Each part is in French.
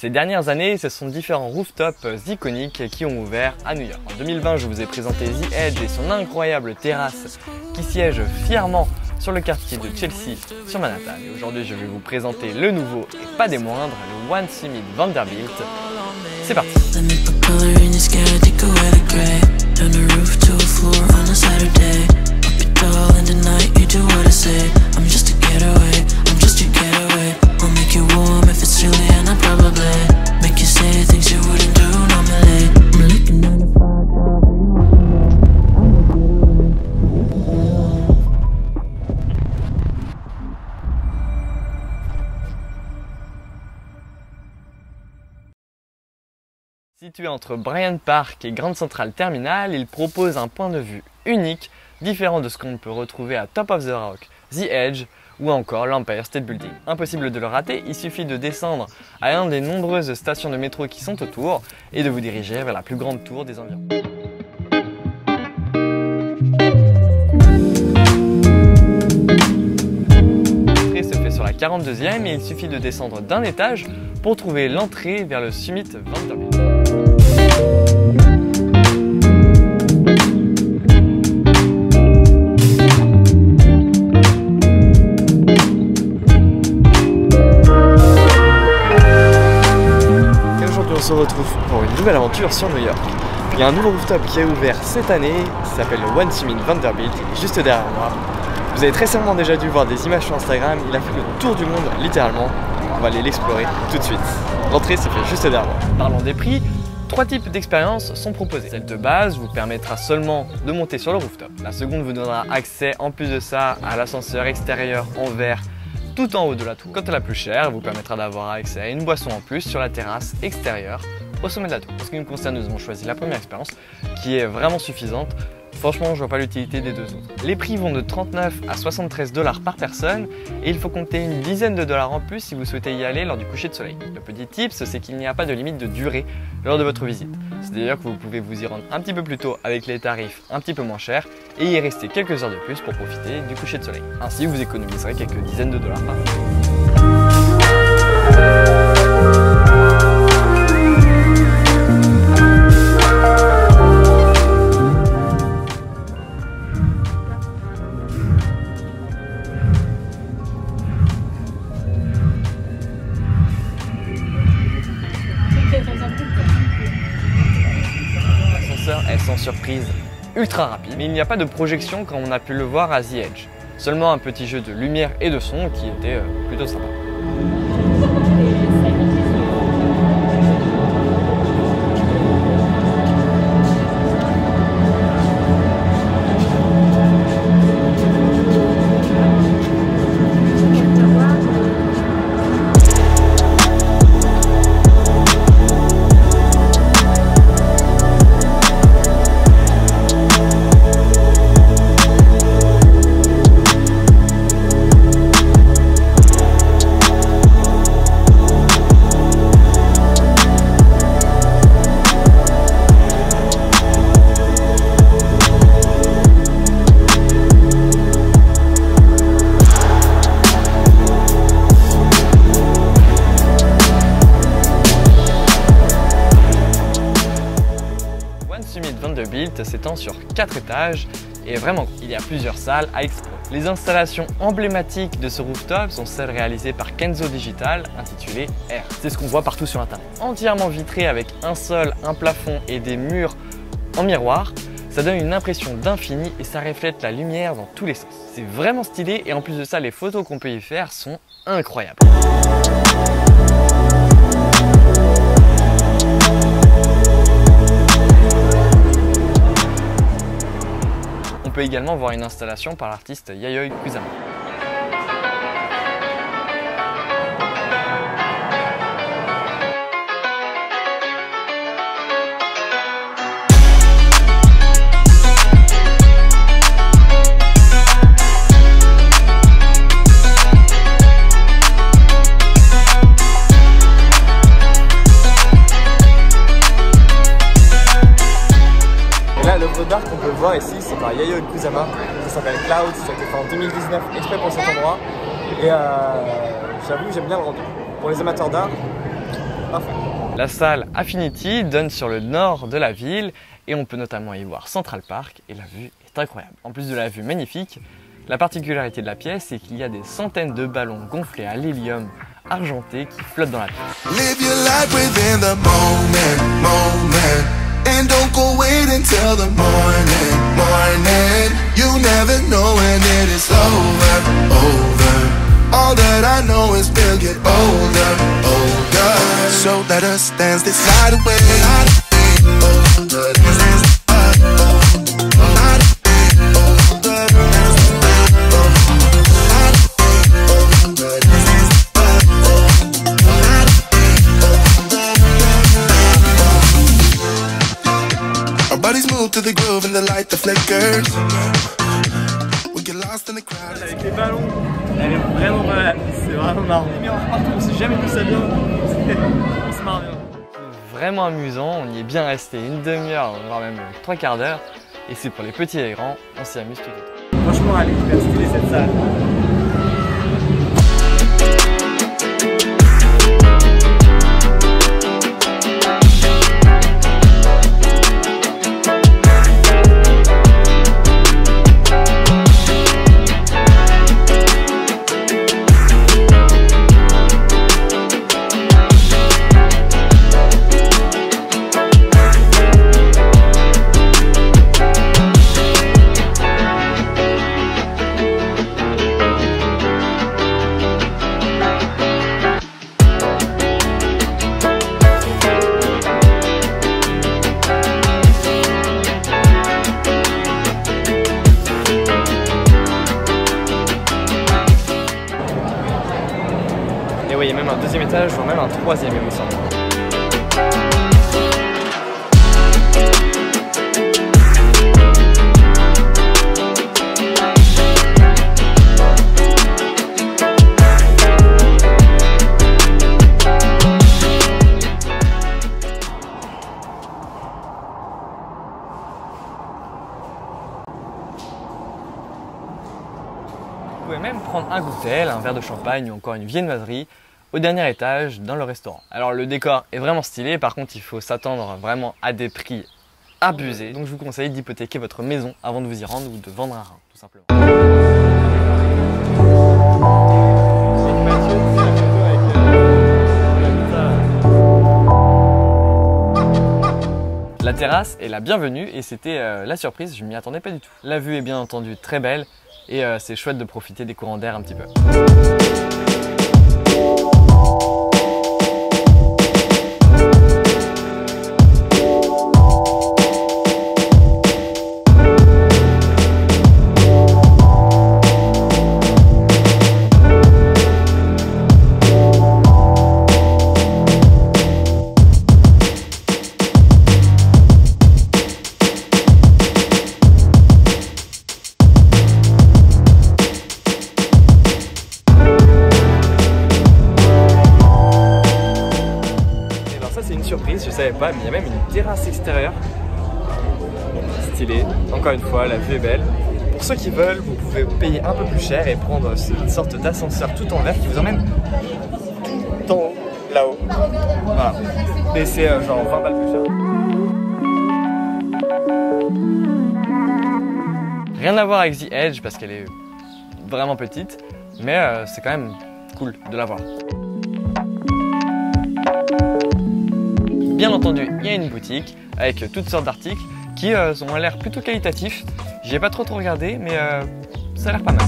Ces dernières années, ce sont différents rooftops iconiques qui ont ouvert à New York. En 2020, je vous ai présenté The Edge et son incroyable terrasse qui siège fièrement sur le quartier de Chelsea sur Manhattan. Et aujourd'hui, je vais vous présenter le nouveau et pas des moindres, le One Summit Vanderbilt. C'est parti! Situé entre Bryant Park et Grand Central Terminal, il propose un point de vue unique, différent de ce qu'on peut retrouver à Top of the Rock, The Edge ou encore l'Empire State Building. Impossible de le rater, il suffit de descendre à une des nombreuses stations de métro qui sont autour et de vous diriger vers la plus grande tour des environs. L'entrée se fait sur la 42e et il suffit de descendre d'un étage pour trouver l'entrée vers le Summit Vanderbilt. Et aujourd'hui on se retrouve pour une nouvelle aventure sur New York. Il y a un nouveau rooftop qui a ouvert cette année, qui s'appelle le One Summit Vanderbilt, juste derrière moi. Vous avez très certainement déjà dû voir des images sur Instagram, il a fait le tour du monde littéralement. On va aller l'explorer tout de suite. L'entrée se fait juste derrière moi. Parlons des prix. 3 types d'expériences sont proposées. Celle de base vous permettra seulement de monter sur le rooftop. La seconde vous donnera accès en plus de ça à l'ascenseur extérieur en verre tout en haut de la tour. Quant à la plus chère, vous permettra d'avoir accès à une boisson en plus sur la terrasse extérieure au sommet de la tour. En ce qui nous concerne, nous avons choisi la première expérience qui est vraiment suffisante. Franchement, je vois pas l'utilité des deux autres. Les prix vont de 39 à 73 $ par personne et il faut compter une dizaine de dollars en plus si vous souhaitez y aller lors du coucher de soleil. Le petit tips, c'est qu'il n'y a pas de limite de durée lors de votre visite. C'est-à-dire que vous pouvez vous y rendre un petit peu plus tôt avec les tarifs un petit peu moins chers et y rester quelques heures de plus pour profiter du coucher de soleil. Ainsi, vous économiserez quelques dizaines de dollars par personne. Elles sont surprises ultra rapides, mais il n'y a pas de projection comme on a pu le voir à The Edge. Seulement un petit jeu de lumière et de son qui était plutôt sympa. Summit Vanderbilt s'étend sur 4 étages et vraiment, il y a plusieurs salles à explorer. Les installations emblématiques de ce rooftop sont celles réalisées par Kenzo Digital intitulées Air. C'est ce qu'on voit partout sur internet. Entièrement vitré avec un sol, un plafond et des murs en miroir, ça donne une impression d'infini et ça reflète la lumière dans tous les sens. C'est vraiment stylé et en plus de ça, les photos qu'on peut y faire sont incroyables. On peut également voir une installation par l'artiste Yayoi Kusama. L'œuvre d'art qu'on peut voir ici, c'est par Yayoi Kusama, ça s'appelle Cloud, ça a été fait en 2019 exprès pour cet endroit et j'avoue j'aime bien le rendu. Pour les amateurs d'art, Parfait. La salle Affinity donne sur le nord de la ville et on peut notamment y voir Central Park et la vue est incroyable. En plus de la vue magnifique, la particularité de la pièce c'est qu'il y a des centaines de ballons gonflés à l'hélium argenté qui flottent dans la pièce. Live your life within the moment. And don't go wait until the morning. You never know when it is over. All that I know is we'll get older. So let us dance this night away. Our bodies move to the groove and the light that flickers. We get lost in the crowd. Avec les ballons, elle est vraiment malade, c'est vraiment marrant. Mais on partout, on sait jamais d'où ça vient, on se marre bien. Vraiment amusant, on y est bien resté une demi-heure, voire même 3 quarts d'heure. Et c'est pour les petits et les grands, on s'y amuse tout le temps. Franchement, elle est hyper stylée cette salle. Et oui, il y a même un deuxième étage, voire même un troisième, il me semble. Vous pouvez même prendre un cocktail, un verre de champagne ou encore une viennoiserie au dernier étage dans le restaurant. Alors le décor est vraiment stylé, par contre il faut s'attendre vraiment à des prix abusés. Donc je vous conseille d'hypothéquer votre maison avant de vous y rendre ou de vendre un rein, tout simplement. La terrasse est la bienvenue et c'était la surprise, je m'y attendais pas du tout. La vue est bien entendu très belle et c'est chouette de profiter des courants d'air un petit peu. Surprise, je savais pas, mais il y a même une terrasse extérieure stylée. Encore une fois, la vue est belle. Pour ceux qui veulent, vous pouvez payer un peu plus cher et prendre une sorte d'ascenseur tout en verre qui vous emmène tout en haut, là-haut. Voilà. Et c'est genre 20 balles plus cher. Rien à voir avec The Edge parce qu'elle est vraiment petite, mais c'est quand même cool de la voir. Bien entendu, il y a une boutique avec toutes sortes d'articles qui ont l'air plutôt qualitatifs. J'y ai pas trop regardé, mais ça a l'air pas mal.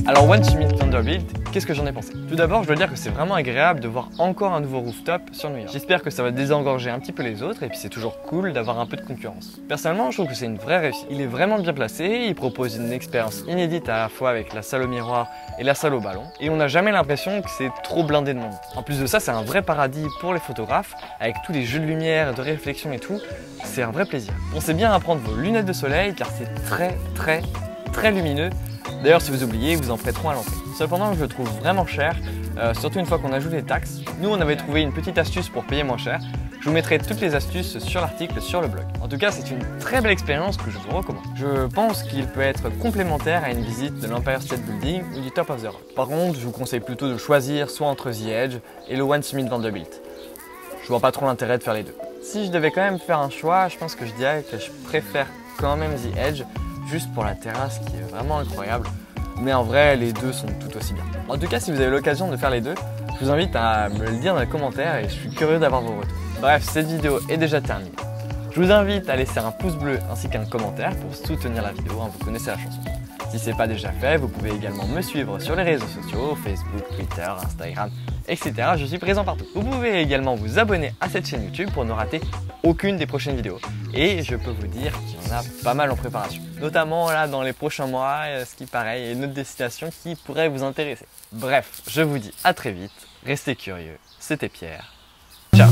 Alors One Summit Vanderbilt, qu'est-ce que j'en ai pensé? Tout d'abord, je dois dire que c'est vraiment agréable de voir encore un nouveau rooftop sur New York. J'espère que ça va désengorger un petit peu les autres et puis c'est toujours cool d'avoir un peu de concurrence. Personnellement, je trouve que c'est une vraie réussite. Il est vraiment bien placé, il propose une expérience inédite à la fois avec la salle au miroir et la salle au ballon et on n'a jamais l'impression que c'est trop blindé de monde. En plus de ça, c'est un vrai paradis pour les photographes avec tous les jeux de lumière, de réflexion et tout. C'est un vrai plaisir. Pensez bien à prendre vos lunettes de soleil car c'est très lumineux. D'ailleurs, si vous oubliez, ils vous en prêteront à l'entrée. Cependant, je le trouve vraiment cher, surtout une fois qu'on ajoute les taxes. Nous, on avait trouvé une petite astuce pour payer moins cher. Je vous mettrai toutes les astuces sur l'article sur le blog. En tout cas, c'est une très belle expérience que je vous recommande. Je pense qu'il peut être complémentaire à une visite de l'Empire State Building ou du Top of the Rock. Par contre, je vous conseille plutôt de choisir soit entre The Edge et le One Smith Vanderbilt. Je vois pas trop l'intérêt de faire les deux. Si je devais quand même faire un choix, je pense que je dirais que je préfère quand même The Edge, juste pour la terrasse qui est vraiment incroyable. Mais en vrai, les deux sont tout aussi bien. En tout cas, si vous avez l'occasion de faire les deux, je vous invite à me le dire dans les commentaires et je suis curieux d'avoir vos retours. Bref, cette vidéo est déjà terminée. Je vous invite à laisser un pouce bleu ainsi qu'un commentaire pour soutenir la vidéo, hein, vous connaissez la chanson. Si ce n'est pas déjà fait, vous pouvez également me suivre sur les réseaux sociaux, Facebook, Twitter, Instagram, etc. Je suis présent partout. Vous pouvez également vous abonner à cette chaîne YouTube pour ne rater aucune des prochaines vidéos. Et je peux vous dire qu'il y en a pas mal en préparation. Notamment là dans les prochains mois, ce qui paraît est une autre destination qui pourrait vous intéresser. Bref, je vous dis à très vite, restez curieux, c'était Pierre. Ciao.